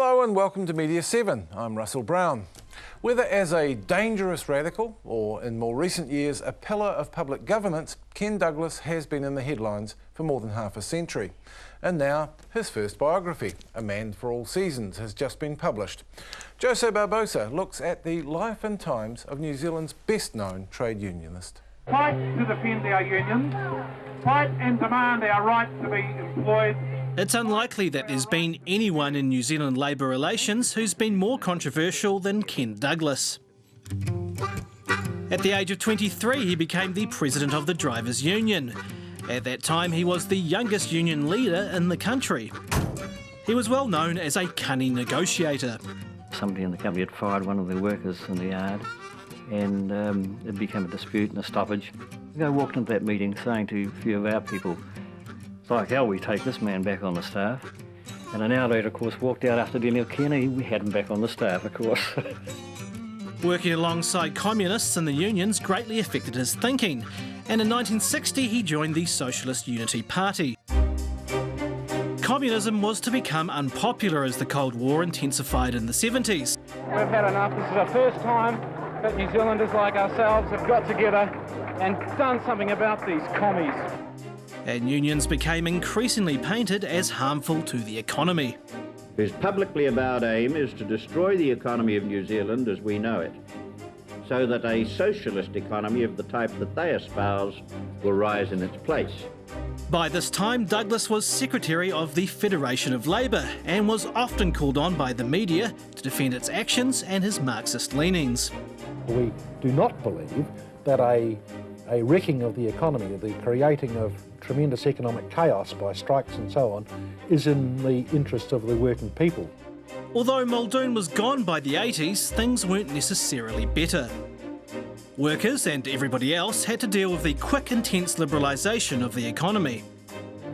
Hello and welcome to Media7. I'm Russell Brown. Whether as a dangerous radical or in more recent years a pillar of public governance, Ken Douglas has been in the headlines for more than half a century. And now his first biography, A Man for All Seasons, has just been published. Jose Barbosa looks at the life and times of New Zealand's best known trade unionist. Fight to defend our unions, fight and demand our right to be employed. It's unlikely that there's been anyone in New Zealand labour relations who's been more controversial than Ken Douglas. At the age of 23, he became the president of the Drivers' Union. At that time, he was the youngest union leader in the country. He was well known as a cunning negotiator. Somebody in the company had fired one of the workers in the yard, and it became a dispute and a stoppage. I walked into that meeting saying to a few of our people, "It's like hell we take this man back on the staff." And an hour later, of course, walked out after dealing with Kenny. We had him back on the staff, of course. Working alongside communists in the unions greatly affected his thinking, and in 1960 he joined the Socialist Unity Party. Communism was to become unpopular as the Cold War intensified in the 70s. We've had enough. This is the first time that New Zealanders like ourselves have got together and done something about these commies. And unions became increasingly painted as harmful to the economy. Whose publicly avowed aim is to destroy the economy of New Zealand as we know it, so that a socialist economy of the type that they espouse will rise in its place. By this time, Douglas was Secretary of the Federation of Labour and was often called on by the media to defend its actions and his Marxist leanings. We do not believe that a wrecking of the economy, the creating of tremendous economic chaos by strikes and so on, is in the interest of the working people. Although Muldoon was gone by the 80s, things weren't necessarily better. Workers and everybody else had to deal with the quick, intense liberalisation of the economy.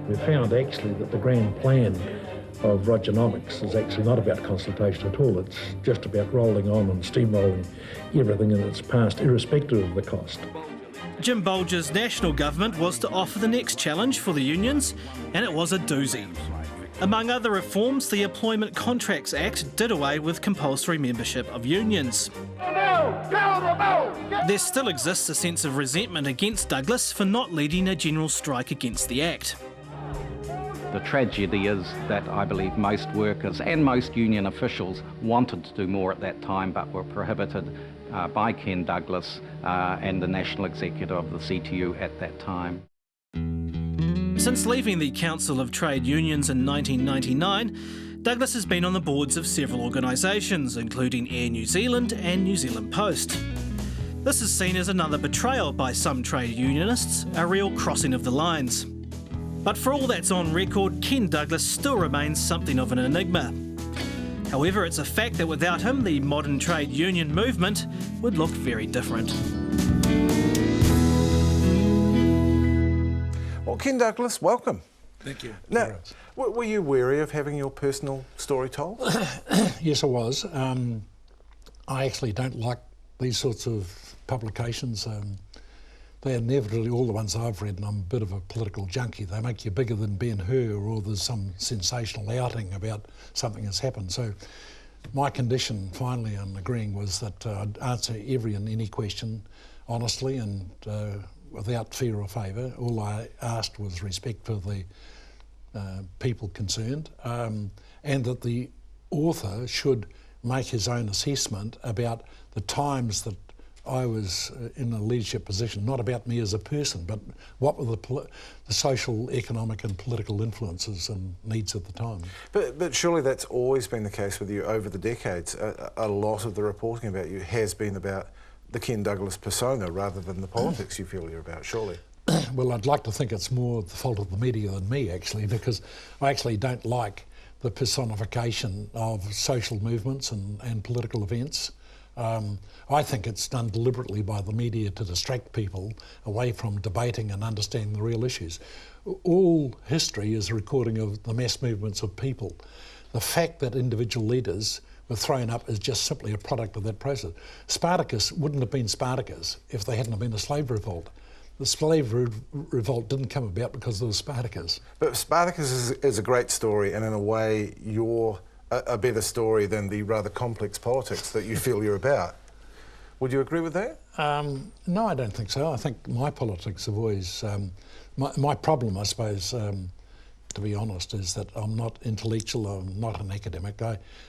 We found actually that the grand plan of Rogernomics is actually not about consultation at all. It's just about rolling on and steamrolling everything in its past, irrespective of the cost. Jim Bolger's national government was to offer the next challenge for the unions, and it was a doozy. Among other reforms, the Employment Contracts Act did away with compulsory membership of unions. There still exists a sense of resentment against Douglas for not leading a general strike against the Act. The tragedy is that I believe most workers and most union officials wanted to do more at that time but were prohibited by Ken Douglas and the national executive of the CTU at that time. Since leaving the Council of Trade Unions in 1999, Douglas has been on the boards of several organisations, including Air New Zealand and New Zealand Post. This is seen as another betrayal by some trade unionists, a real crossing of the lines. But for all that's on record, Ken Douglas still remains something of an enigma. However, it's a fact that without him, the modern trade union movement would look very different. Well, Ken Douglas, welcome. Thank you. Now, were you wary of having your personal story told? Yes, I was. I actually don't like these sorts of publications. They are inevitably all the ones I've read, and I'm a bit of a political junkie. They make you bigger than Ben-Hur, or there's some sensational outing about something that's happened. So my condition, finally, in agreeing, was that I'd answer every and any question honestly and without fear or favour. All I asked was respect for the people concerned, and that the author should make his own assessment about the times that I was in a leadership position, not about me as a person, but what were the social, economic and political influences and needs at the time. But surely that's always been the case with you over the decades. A lot of the reporting about you has been about the Ken Douglas persona rather than the politics you feel you're about, surely. Well, I'd like to think it's more the fault of the media than me, actually, because I actually don't like the personification of social movements and political events. I think it's done deliberately by the media to distract people away from debating and understanding the real issues. All history is a recording of the mass movements of people. The fact that individual leaders were thrown up is just simply a product of that process. Spartacus wouldn't have been Spartacus if there hadn't have been a slave revolt. The slave revolt didn't come about because there was Spartacus. But Spartacus is a great story, and in a way your a better story than the rather complex politics that you feel you're about. Would you agree with that? No, I don't think so. I think my politics have always... my problem, I suppose, to be honest, is that I'm not intellectual, I'm not an academic.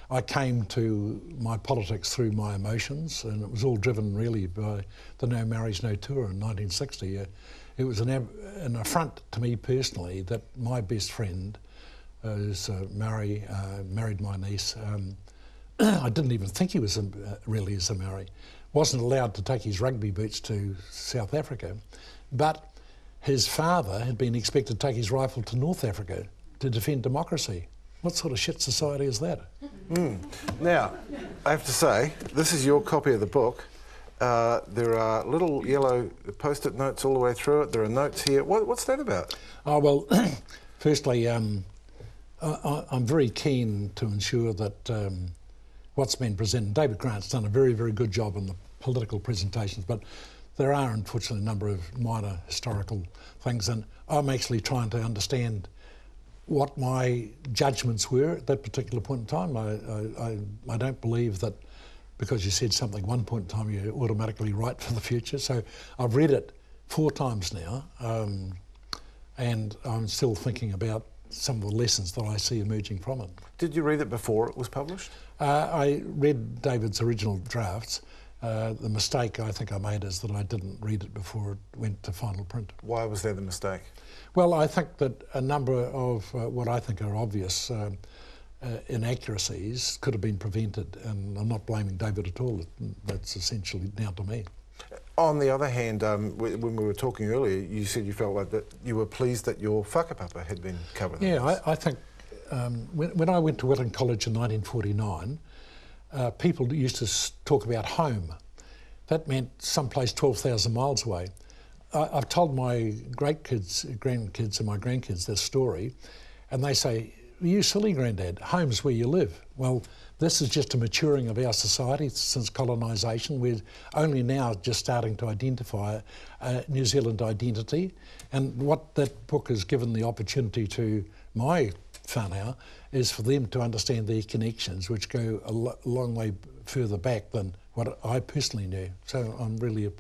I came to my politics through my emotions, and it was all driven really by the No Marriage, No Tour in 1960. It was an affront to me personally that my best friend, who's married my niece, I didn't even think he was really a Maori, wasn't allowed to take his rugby boots to South Africa, but his father had been expected to take his rifle to North Africa to defend democracy. What sort of shit society is that? Now, I have to say, this is your copy of the book. There are little yellow post-it notes all the way through it. There are notes here. What's that about? Oh, well, firstly, I'm very keen to ensure that what's been presented, David Grant's done a very, very good job in the political presentations, but there are unfortunately a number of minor historical things, and I'm actually trying to understand what my judgments were at that particular point in time. I don't believe that because you said something one point in time you're automatically right for the future. So I've read it 4 times now, and I'm still thinking about some of the lessons that I see emerging from it. Did you read it before it was published? I read David's original drafts. The mistake I think I made is that I didn't read it before it went to final print. Why was there the mistake? Well, I think that a number of what I think are obvious inaccuracies could have been prevented, and I'm not blaming David at all. That's essentially down to me. On the other hand, when we were talking earlier, you said you felt like that you were pleased that your whakapapa had been covered. Yeah, I think when I went to Wellington College in 1949, people used to talk about home. That meant someplace 12,000 miles away. I've told my grandkids and my grandkids this story, and they say, "You silly Grandad, home's where you live." Well, this is just a maturing of our society since colonisation. We're only now just starting to identify New Zealand identity, and what that book has given the opportunity to my whānau is for them to understand their connections, which go a long way further back than what I personally knew. So I'm really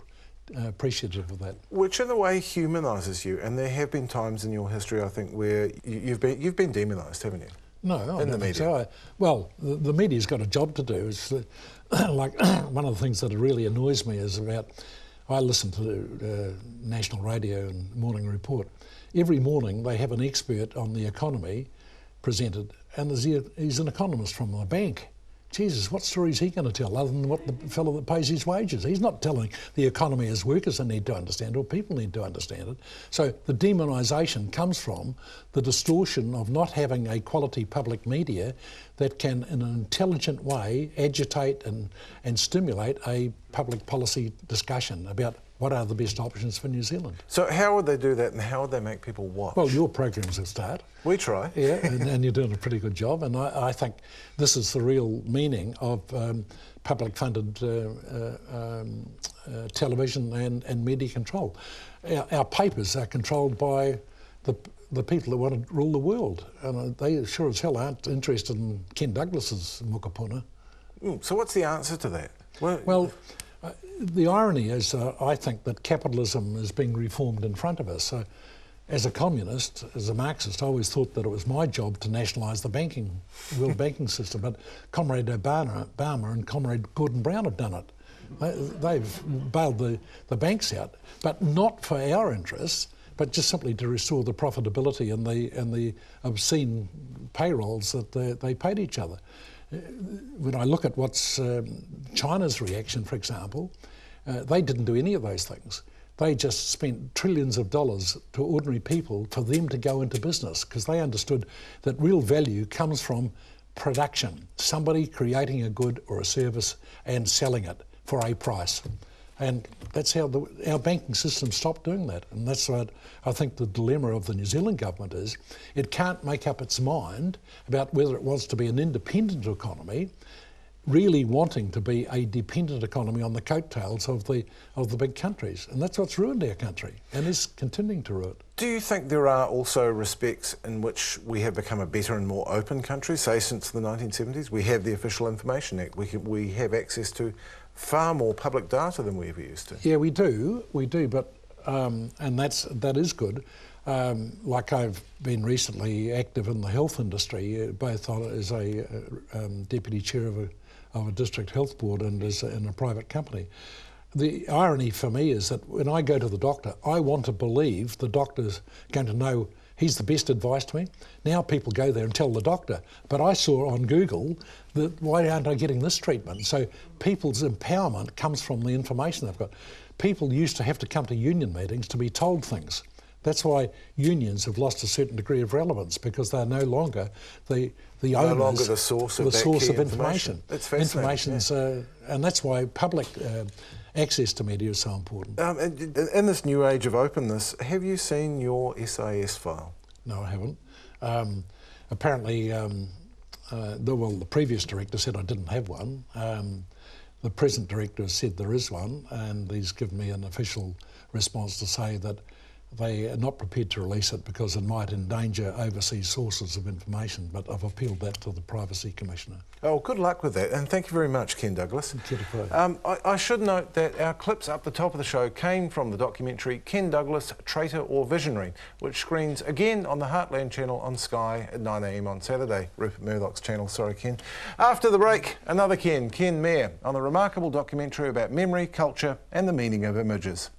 appreciative of that. Which in a way humanises you, and there have been times in your history, I think, where you've been demonised, haven't you? No, I don't think so. Well, the media's got a job to do. It's like one of the things that really annoys me is about, I listen to national radio and Morning Report. Every morning they have an expert on the economy presented, and he's an economist from a bank. Jesus, what story is he going to tell other than what the fellow that pays his wages? He's not telling the economy as workers need to understand, or people need to understand it. So the demonisation comes from the distortion of not having a quality public media that can, in an intelligent way, agitate and stimulate a public policy discussion about what are the best options for New Zealand. So how would they do that, and how would they make people watch? Well, your program's a start. We try. Yeah, and you're doing a pretty good job, and I think this is the real meaning of public-funded television and media control. Our papers are controlled by the people that want to rule the world, and they sure as hell aren't interested in Ken Douglas's mokopuna. So what's the answer to that? Well, the irony is, I think that capitalism is being reformed in front of us. So, as a communist, as a Marxist, I always thought that it was my job to nationalise the world banking system. But Comrade Obama and Comrade Gordon Brown have done it. They've bailed the banks out, but not for our interests, but just simply to restore the profitability and the obscene payrolls that they paid each other. When I look at what's China's reaction, for example, they didn't do any of those things. They just spent trillions of dollars to ordinary people for them to go into business, because they understood that real value comes from production, somebody creating a good or a service and selling it for a price. And that's how our banking system stopped doing that. And that's what I think the dilemma of the New Zealand government is. It can't make up its mind about whether it wants to be an independent economy really wanting to be a dependent economy on the coattails of the big countries. And that's what's ruined our country and is continuing to ruin it. Do you think there are also respects in which we have become a better and more open country, say since the 1970s? We have the Official Information Act. We have access to far more public data than we ever used to. Yeah, we do, but and that is good. Like I've been recently active in the health industry, both as a deputy chair of a district health board and as in a private company. The irony for me is that when I go to the doctor, I want to believe the doctor's going to know he's the best advice to me. Now people go there and tell the doctor, but I saw on Google that why aren't I getting this treatment? So people's empowerment comes from the information they've got. People used to have to come to union meetings to be told things. That's why unions have lost a certain degree of relevance, because they're no longer the owners, no longer the source of information. That's fascinating. And that's why public access to media is so important. In this new age of openness, have you seen your SAS file? No, I haven't. Apparently, the previous director said I didn't have one. The present director said there is one, and he's given me an official response to say that they are not prepared to release it because it might endanger overseas sources of information, but I've appealed that to the Privacy Commissioner. Oh, good luck with that, and thank you very much, Ken Douglas. I should note that our clips up the top of the show came from the documentary Ken Douglas, Traitor or Visionary, which screens again on the Heartland channel on Sky at 9 AM on Saturday. Rupert Murdoch's channel, sorry Ken. After the break, another Ken Mair, on the remarkable documentary about memory, culture and the meaning of images.